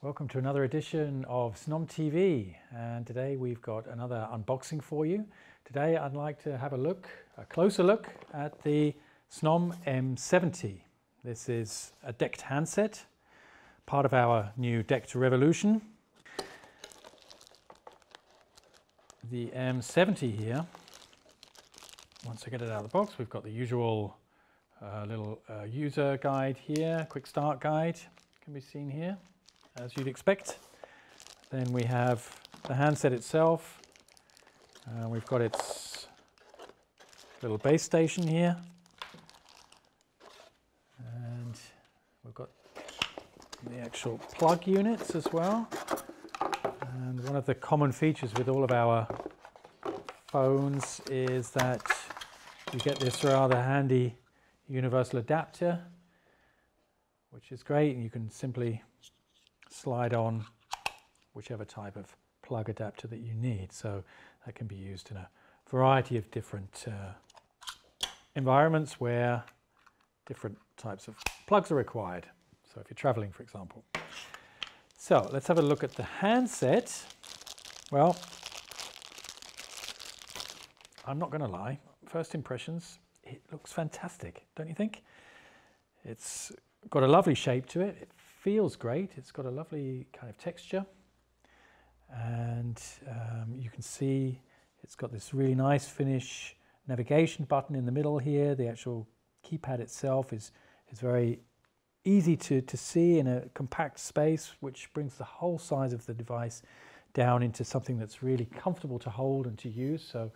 Welcome to another edition of Snom-TV, and today we've got another unboxing for you. Today I'd like to have a closer look at the Snom M70. This is a DECT handset, part of our new DECT revolution. The M70 here, once I get it out of the box, we've got the usual little user guide here, quick start guide can be seen here, as you'd expect. Then we have the handset itself. We've got its little base station here. And we've got the actual plug units as well. And one of the common features with all of our phones is that you get this rather handy universal adapter, which is great, and you can simply slide on whichever type of plug adapter that you need. So that can be used in a variety of different environments where different types of plugs are required. So if you're traveling, for example. So let's have a look at the handset. Well, I'm not going to lie, first impressions, it looks fantastic, don't you think? It's got a lovely shape to it. It feels great. It's got a lovely kind of texture, and you can see it's got this really nice finish navigation button in the middle here. The actual keypad itself is very easy to see in a compact space, which brings the whole size of the device down into something that's really comfortable to hold and to use. So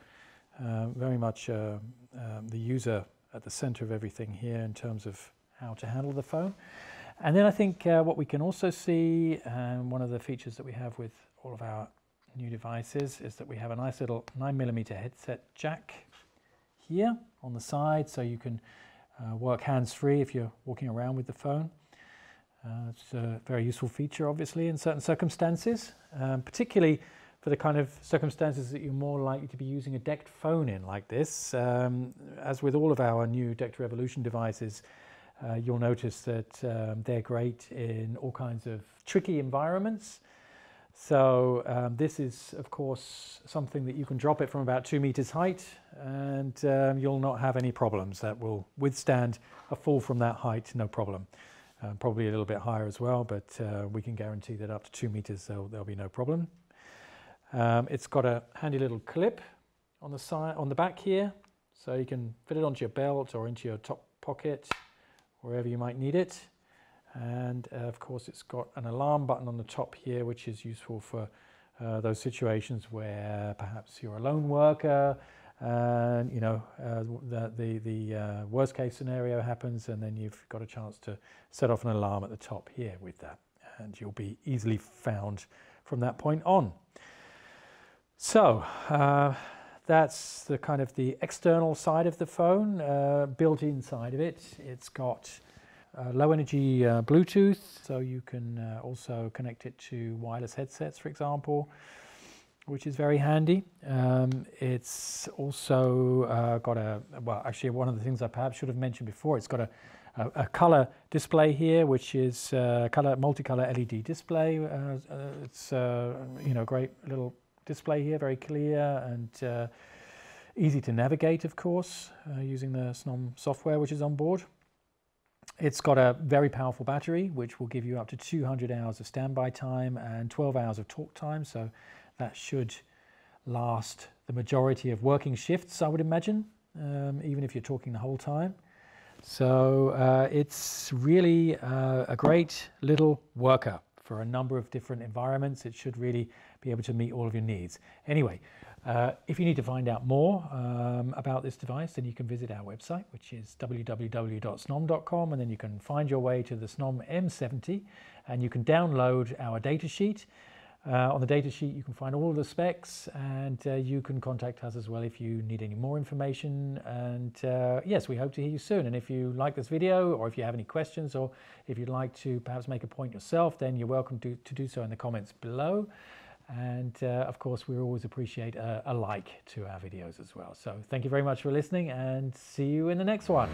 very much the user at the center of everything here in terms of how to handle the phone. And then I think what we can also see, and one of the features that we have with all of our new devices, is that we have a nice little 9mm headset jack here on the side, so you can work hands-free if you're walking around with the phone. It's a very useful feature, obviously, in certain circumstances, particularly for the kind of circumstances that you're more likely to be using a DECT phone in like this. As with all of our new DECT Revolution devices, you'll notice that they're great in all kinds of tricky environments. So this is, of course, something that you can drop it from about 2 meters height, and you'll not have any problems. That will withstand a fall from that height, no problem. Probably a little bit higher as well, but we can guarantee that up to 2 meters there'll be no problem. It's got a handy little clip on the side, on the back here, so you can fit it onto your belt or into your top pocket, wherever you might need it. And of course it's got an alarm button on the top here, which is useful for those situations where perhaps you're a lone worker and you know the worst case scenario happens, and then you've got a chance to set off an alarm at the top here with that, and you'll be easily found from that point on. So that's the kind of the external side of the phone. Built inside of it, it's got low energy Bluetooth, so you can also connect it to wireless headsets, for example, which is very handy. It's also got well, actually one of the things I perhaps should have mentioned before, it's got a color display here, which is multicolor LED display. It's you know, great little display here, very clear and easy to navigate, of course, using the Snom software which is on board. It's got a very powerful battery, which will give you up to 200 hours of standby time and 12 hours of talk time, so that should last the majority of working shifts, I would imagine, even if you're talking the whole time. So it's really a great little worker for a number of different environments. It should really be able to meet all of your needs. Anyway, if you need to find out more about this device, then you can visit our website, which is www.snom.com, and then you can find your way to the Snom M70, and you can download our datasheet. On the datasheet you can find all of the specs, and you can contact us as well if you need any more information. And yes, we hope to hear you soon. And if you like this video, or if you have any questions, or if you'd like to perhaps make a point yourself, then you're welcome to do so in the comments below. And of course, we always appreciate a like to our videos as well. So thank you very much for listening, and see you in the next one.